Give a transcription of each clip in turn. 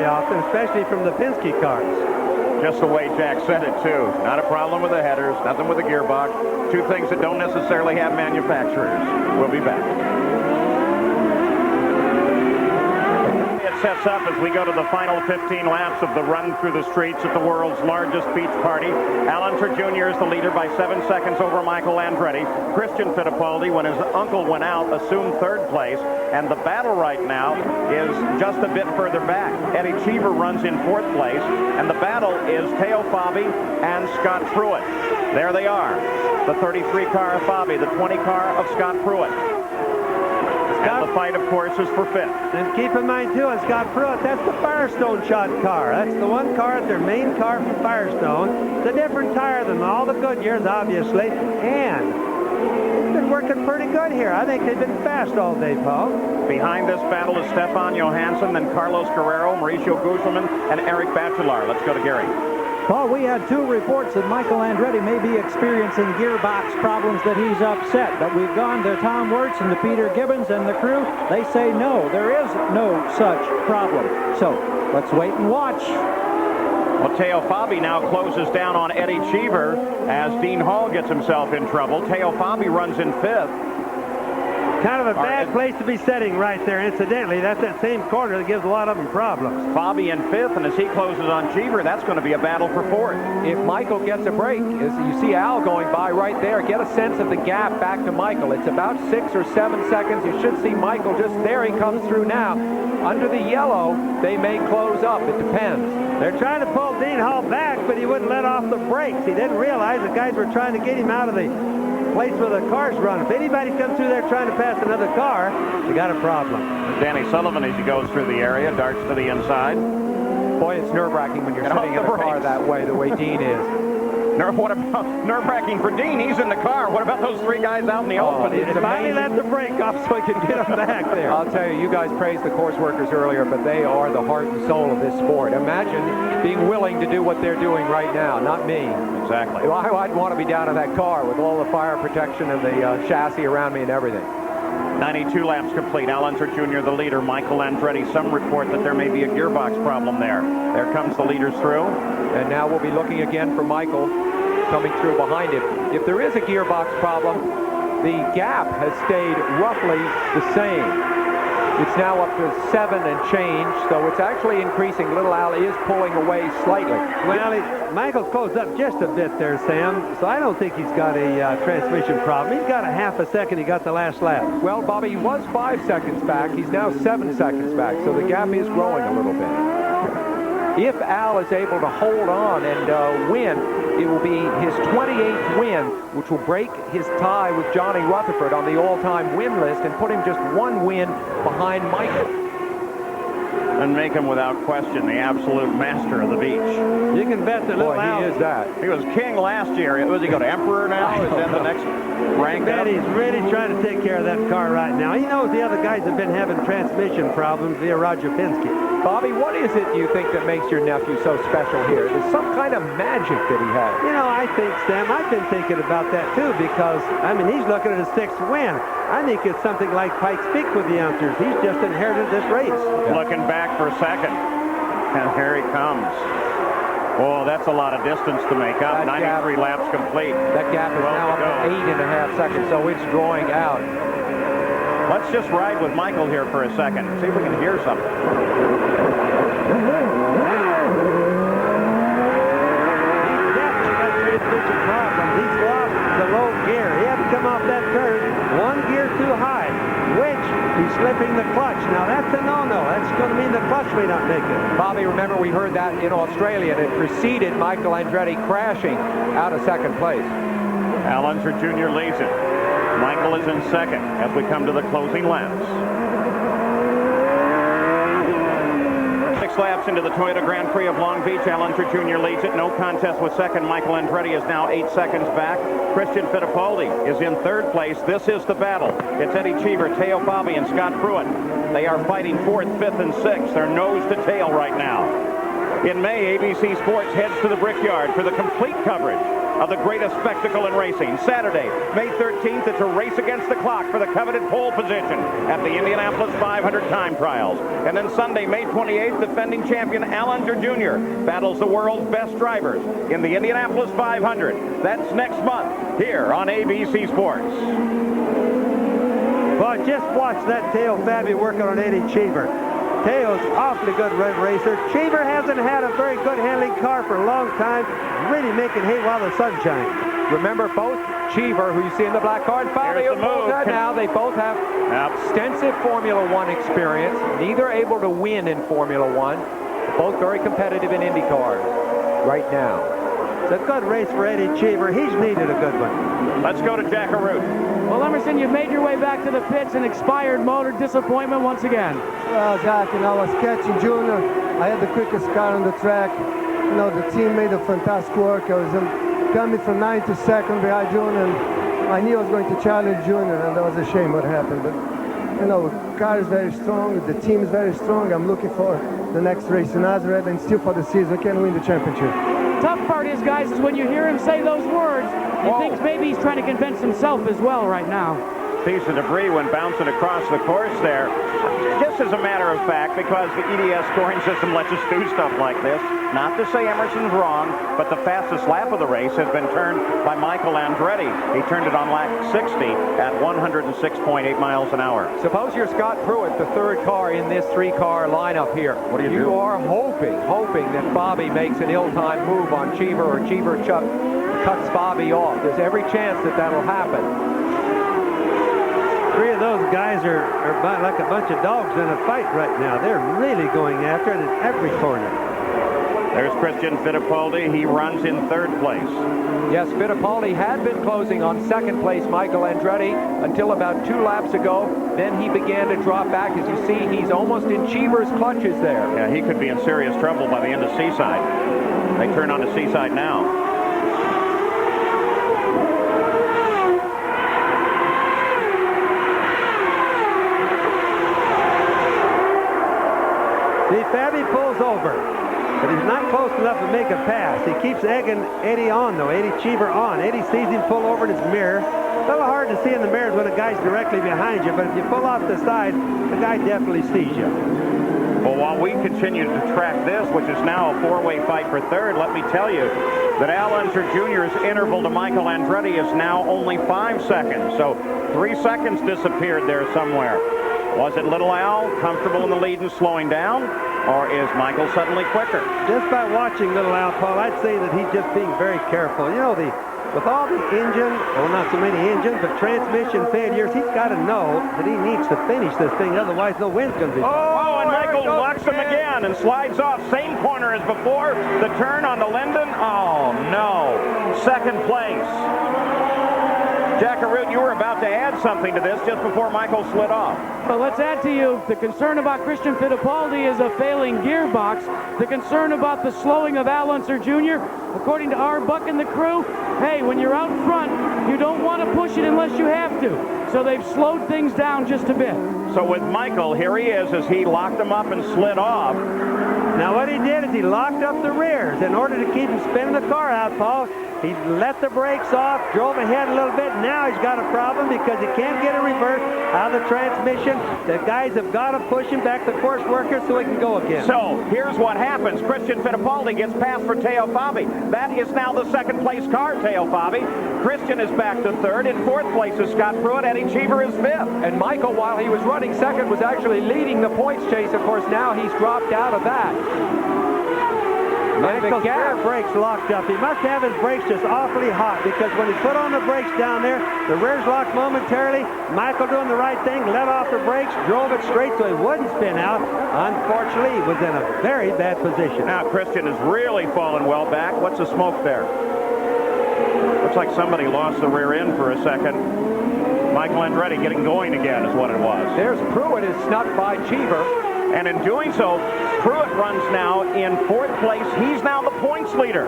often, especially from the Penske cars. Just the way Jack said it, too. Not a problem with the headers, nothing with the gearbox. Two things that don't necessarily have manufacturers. We'll be back. It sets up as we go to the final 15 laps of the run through the streets at the world's largest beach party. Al Unser Jr. is the leader by 7 seconds over Michael Andretti. Christian Fittipaldi, when his uncle went out, assumed third place. And the battle right now is just a bit further back. Eddie Cheever runs in fourth place. And the battle is Teo Fabi and Scott Pruitt. There they are. The 33 car of Fabi, the 20 car of Scott Pruitt. And the fight, of course, is for fifth. And keep in mind, too, Scott Pruitt, that's the Firestone shot car. That's the one car, their main car from Firestone. It's a different tire than all the Goodyears, obviously. And it's been working pretty good here. I think they've been fast all day, Paul. Behind this battle is Stefan Johansson, then Carlos Guerrero, Mauricio Guzman, and Eric Bachelard. Let's go to Gary. Paul, we had 2 reports that Michael Andretti may be experiencing gearbox problems, that he's upset. But we've gone to Tom Wirtz and to Peter Gibbons and the crew. They say no, there is no such problem. So let's wait and watch. Well, Teo Fabi now closes down on Eddie Cheever as Dean Hall gets himself in trouble. Teo Fabi runs in fifth. Kind of a bad place to be setting right there. Incidentally, that's that same corner that gives a lot of them problems. Fabi in fifth, and as he closes on Cheever, that's going to be a battle for fourth. If Michael gets a break, as you see Al going by right there, get a sense of the gap back to Michael. It's about 6 or 7 seconds. You should see Michael just there. He comes through now. Under the yellow, they may close up. It depends. They're trying to pull Dean Hall back, but he wouldn't let off the brakes. He didn't realize the guys were trying to get him out of the place where the cars run. If anybody comes through there trying to pass another car, you got a problem. Danny Sullivan, as he goes through the area, darts to the inside. Boy, it's nerve-wracking when you're sitting in a car that way, the way Dean is. What about nerve-wracking for Dean? He's in the car. What about those 3 guys out in the open? It's finally let the brake off so he can get them back there. I'll tell you, you guys praised the course workers earlier, but they are the heart and soul of this sport. Imagine being willing to do what they're doing right now, not me. Exactly. I'd want to be down in that car with all the fire protection and the chassis around me and everything. 92 laps complete. Al Unser Jr. the leader. Michael Andretti. Some report that there may be a gearbox problem there. There comes the leaders through. And now we'll be looking again for Michael coming through behind him. If there is a gearbox problem, the gap has stayed roughly the same. It's now up to 7 and change, so it's actually increasing. Little Al is pulling away slightly. Well, Michael's closed up just a bit there, Sam, so I don't think he's got a transmission problem. He's got a half a second. He got the last lap. Well, Bobby, he was 5 seconds back. He's now 7 seconds back, so the gap is growing a little bit. If Al is able to hold on and win, it will be his 28th win, which will break his tie with Johnny Rutherford on the all-time win list and put him just 1 win behind Michael. And make him, without question, the absolute master of the beach. You can bet that little Al is that. He was king last year. Was he go to Emperor now? Is that the next rank up? He's really trying to take care of that car right now. He knows the other guys have been having transmission problems via Roger Penske. Bobby, what is it you think that makes your nephew so special here? There's some kind of magic that he has. You know, I think, Sam, I've been thinking about that too, because, I mean, he's looking at a 6th win. I think it's something like Pikes Peak with the youngsters. He's just inherited this race. Looking back for a second. And here he comes. Oh, that's a lot of distance to make up. 93 laps complete. That gap is now up to 8.5 seconds, so it's drawing out. Let's just ride with Michael here for a second. See if we can hear something. He's definitely got transmission problems. He's lost the low gear. He had to come off that curve 1 gear too high, which he's slipping the clutch. Now that's a no-no. That's going to mean the clutch may not make it. Bobby, remember we heard that in Australia, and it preceded Michael Andretti crashing out of 2nd place. Al Unser Jr. leads it. Michael is in 2nd as we come to the closing laps. 6 laps into the Toyota Grand Prix of Long Beach. Al Unser Jr. leads it. No contest with 2nd. Michael Andretti is now 8 seconds back. Christian Fittipaldi is in 3rd place. This is the battle. It's Eddie Cheever, Teo Fabi, and Scott Pruitt. They are fighting 4th, 5th, and 6th. They're nose to tail right now. In May, ABC Sports heads to the Brickyard for the complete coverage of the greatest spectacle in racing. Saturday, May 13th, it's a race against the clock for the coveted pole position at the Indianapolis 500 time trials. And then Sunday, May 28th, defending champion Al Unser Jr. battles the world's best drivers in the Indianapolis 500. That's next month here on ABC Sports. Well, just watch that Teo Fabi working on Eddie Cheever. Teo's awfully good red racer. Cheever hasn't had a very good handling car for a long time. Really making hay while the sun shines. Remember, both Cheever, who you see in the black car, and Fabi, who pulls that now, they both have extensive Formula One experience. Neither able to win in Formula One. Both very competitive in Indy cars right now. It's a good race for Eddie Cheever. He's needed a good one. Let's go to Jack Arute. Well, Emerson, you've made your way back to the pits. An expired motor, disappointment once again. Well, Jack, I was catching Junior. I had the quickest car on the track. The team made a fantastic work. I was coming from 9th to 2nd behind Junior, and I knew I was going to challenge Junior, and that was a shame what happened. But, the car is very strong. The team is very strong. I'm looking for the next race in Nazareth, and still for the season, can win the championship. Tough part is, guys, is when you hear him say those words, you think maybe he's trying to convince himself as well right now. Piece of debris went bouncing across the course there. Just as a matter of fact, because the EDS scoring system lets us do stuff like this, not to say Emerson's wrong, but the fastest lap of the race has been turned by Michael Andretti. He turned it on lap 60 at 106.8 miles an hour. Suppose you're Scott Pruitt, the third car in this three-car lineup here. What do you do? You are hoping that Bobby makes an ill-timed move on Cheever, or Cheever cuts Bobby off. There's every chance that that'll happen. Three of those guys are like a bunch of dogs in a fight right now. They're really going after it in every corner. There's Christian Fittipaldi. He runs in third place. Yes, Fittipaldi had been closing on second place Michael Andretti until about 2 laps ago. Then he began to drop back. As you see, he's almost in Cheever's clutches there. Yeah, he could be in serious trouble by the end of Seaside. They turn on to Seaside now. Fabi pulls over, but he's not close enough to make a pass. He keeps egging Eddie on, though. Eddie Cheever on. Eddie sees him pull over in his mirror. A little hard to see in the mirrors when a guy's directly behind you, but if you pull off the side, the guy definitely sees you. Well, while we continue to track this, which is now a four-way fight for third, let me tell you that Al Unser Jr.'s interval to Michael Andretti is now only 5 seconds. So 3 seconds disappeared there somewhere. Was it little Al comfortable in the lead and slowing down? Or is Michael suddenly quicker? Just by watching little Al, Paul, I'd say that he's just being very careful. With all the engine, well, not so many engines, but transmission failures, he's got to know that he needs to finish this thing. Otherwise, no wind's going to be. Oh, and Michael locks him again and slides off. Same corner as before. The turn on the Linden. Oh, no. Second place. Jack Arute, you were about to add something to this just before Michael slid off. Well, let's add to you, the concern about Christian Fittipaldi is a failing gearbox. The concern about the slowing of Al Unser Jr., according to R. Buck and the crew, hey, when you're out front, you don't want to push it unless you have to. So they've slowed things down just a bit. So with Michael, here he is as he locked him up and slid off. Now what he did is he locked up the rears in order to keep him spinning the car out, Paul. He let the brakes off, drove ahead a little bit. Now he's got a problem because he can't get a reverse out of the transmission. The guys have got to push him back, the course worker, so he can go again. So here's what happens. Christian Fittipaldi gets past for Teo Fabi. That is now the second place car, Teo Fabi. Christian is back to third. In fourth place is Scott Pruitt. Eddie Cheever is fifth. And Michael, while he was running second, was actually leading the points chase. Of course, now he's dropped out of that. Michael's rear brakes locked up. He must have his brakes just awfully hot because when he put on the brakes down there, the rears locked momentarily. Michael doing the right thing, let off the brakes, drove it straight so he wouldn't spin out. Unfortunately, he was in a very bad position. Now Christian has really fallen well back. What's the smoke there? Looks like somebody lost the rear end for a second. Michael Andretti getting going again is what it was. There's Pruitt is snuck by Cheever. And in doing so, Pruitt runs now in fourth place. He's now the points leader.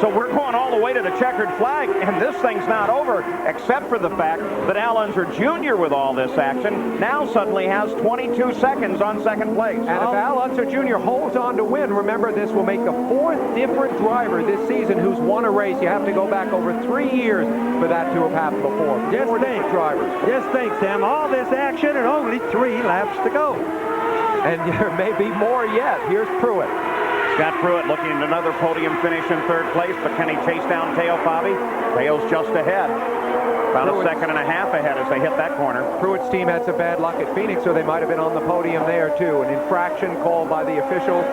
So we're going all the way to the checkered flag, and this thing's not over, except for the fact that Al Unser Jr., with all this action, now suddenly has 22 seconds on second place. And if Al Unser Jr. holds on to win, remember this will make the 4th different driver this season who's won a race. You have to go back over 3 years for that to have happened before. Just think, drivers. Just think, Sam, all this action and only 3 laps to go. And there may be more yet. Here's Pruitt. Scott Pruitt looking at another podium finish in 3rd place, but can he chase down Teo Fabi? Teo's just ahead. About a second and a half ahead as they hit that corner. Pruitt's team had some bad luck at Phoenix, so they might have been on the podium there, too. An infraction called by the officials.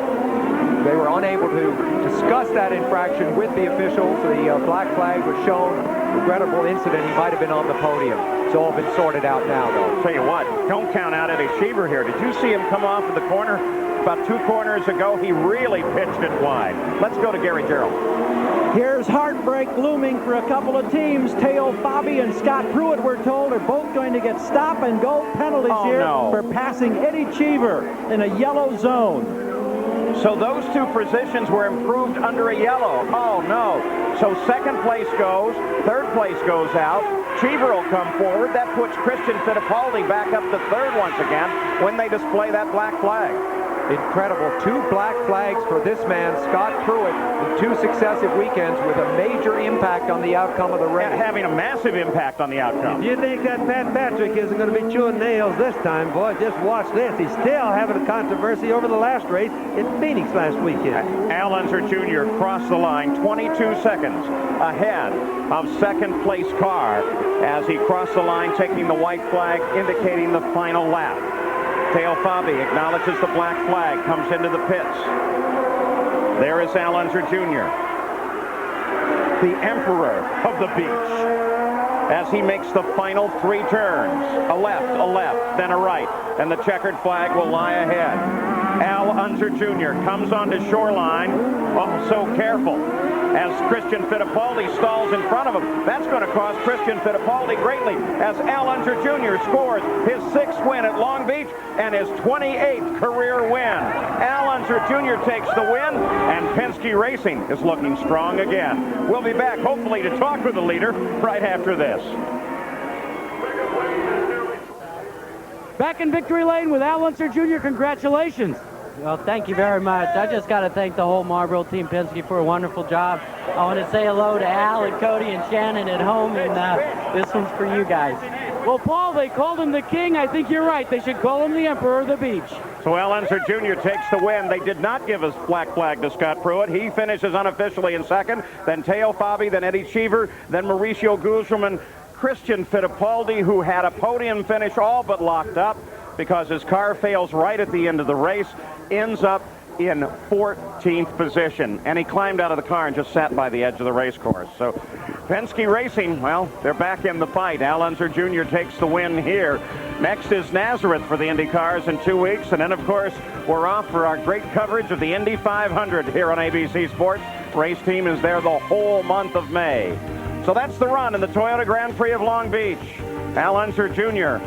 They were unable to discuss that infraction with the officials. The black flag was shown. Regrettable incident. He might have been on the podium. It's all been sorted out now, though. Tell you what, don't count out Eddie Cheever here. Did you see him come off of the corner? About 2 corners ago, he really pitched it wide. Let's go to Gary Gerould. Here's heartbreak looming for a couple of teams. Teo Fabi and Scott Pruitt, we're told, are both going to get stop-and-go penalties here for passing Eddie Cheever in a yellow zone. So those 2 positions were improved under a yellow. Oh, no. So 2nd place goes, 3rd place goes out. Cheever will come forward. That puts Christian Fittipaldi back up to 3rd once again when they display that black flag. Incredible. 2 black flags for this man, Scott Pruitt, in 2 successive weekends with a major impact on the outcome of the race. And having a massive impact on the outcome. If you think that Pat Patrick isn't going to be chewing nails this time, boy, just watch this. He's still having a controversy over the last race in Phoenix last weekend. Al Unser Jr. crossed the line 22 seconds ahead of 2nd place car as he crossed the line, taking the white flag, indicating the final lap. Teo Fabi acknowledges the black flag, comes into the pits. There is Al Unser Jr., the emperor of the beach, as he makes the final 3 turns. A left, then a right, and the checkered flag will lie ahead. Al Unser Jr. comes onto shoreline. Oh, so careful. As Christian Fittipaldi stalls in front of him. That's going to cost Christian Fittipaldi greatly as Al Unser Jr. scores his 6th win at Long Beach and his 28th career win. Al Unser Jr. takes the win, and Penske Racing is looking strong again. We'll be back, hopefully, to talk with the leader right after this. Back in victory lane with Al Unser Jr. Congratulations. Well, thank you very much. I just got to thank the whole Marlboro Team Penske for a wonderful job. I want to say hello to Al and Cody and Shannon at home, and this one's for you guys. Well, Paul, they called him the king. I think you're right. They should call him the emperor of the beach. So Al Unser Jr. takes the win. They did not give us black flag to Scott Pruitt. He finishes unofficially in 2nd. Then Teo Fabi, then Eddie Cheever, then Mauricio Guzman, Christian Fittipaldi, who had a podium finish all but locked up because his car fails right at the end of the race, ends up in 14th position. And he climbed out of the car and just sat by the edge of the race course. So Penske Racing, well, they're back in the fight. Al Unser Jr. takes the win here. Next is Nazareth for the Indy cars in 2 weeks. And then, of course, we're off for our great coverage of the Indy 500 here on ABC Sports. Race team is there the whole month of May. So that's the run in the Toyota Grand Prix of Long Beach. Al Unser Jr.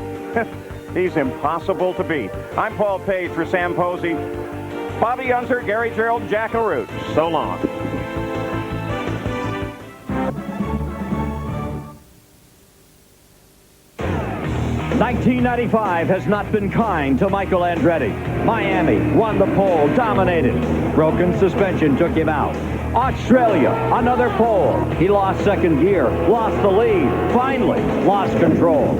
He's impossible to beat. I'm Paul Page for Sam Posey. Bobby Unser, Gary Gerould, Jack Arute. So long. '95 has not been kind to Michael Andretti. Miami won the pole, dominated. Broken suspension took him out. Australia, another pole. He lost 2nd gear, lost the lead, finally lost control.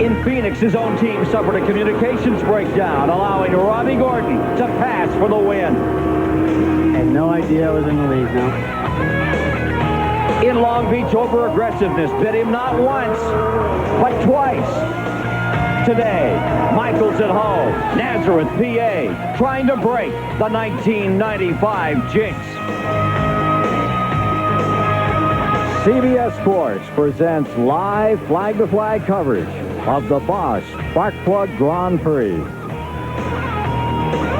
In Phoenix, his own team suffered a communications breakdown, allowing Robbie Gordon to pass for the win. Had no idea I was in the lead now. In Long Beach, over-aggressiveness bit him not once, but twice. Today, Michael's at home, Nazareth, PA, trying to break the 1995 jinx. CBS Sports presents live flag-to-flag coverage of the Bosch Sparkplug Grand Prix.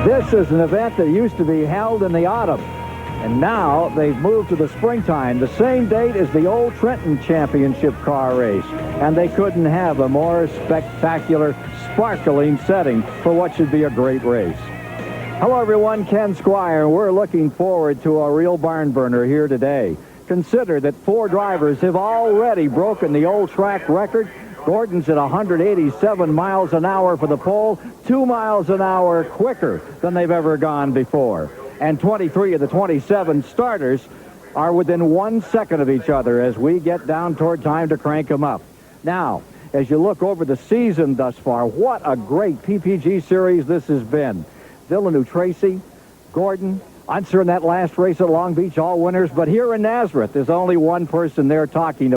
This is an event that used to be held in the autumn, and now they've moved to the springtime, the same date as the old Trenton Championship car race, and they couldn't have a more spectacular, sparkling setting for what should be a great race. Hello, everyone. Ken Squire. We're looking forward to a real barn burner here today. Consider that 4 drivers have already broken the old track record. Gordon's at 187 miles an hour for the pole, 2 miles an hour quicker than they've ever gone before. And 23 of the 27 starters are within 1 second of each other as we get down toward time to crank them up. Now, as you look over the season thus far, what a great PPG series this has been. Villeneuve, Tracy, Gordon, Unser in that last race at Long Beach, all winners. But here in Nazareth, there's only one person there talking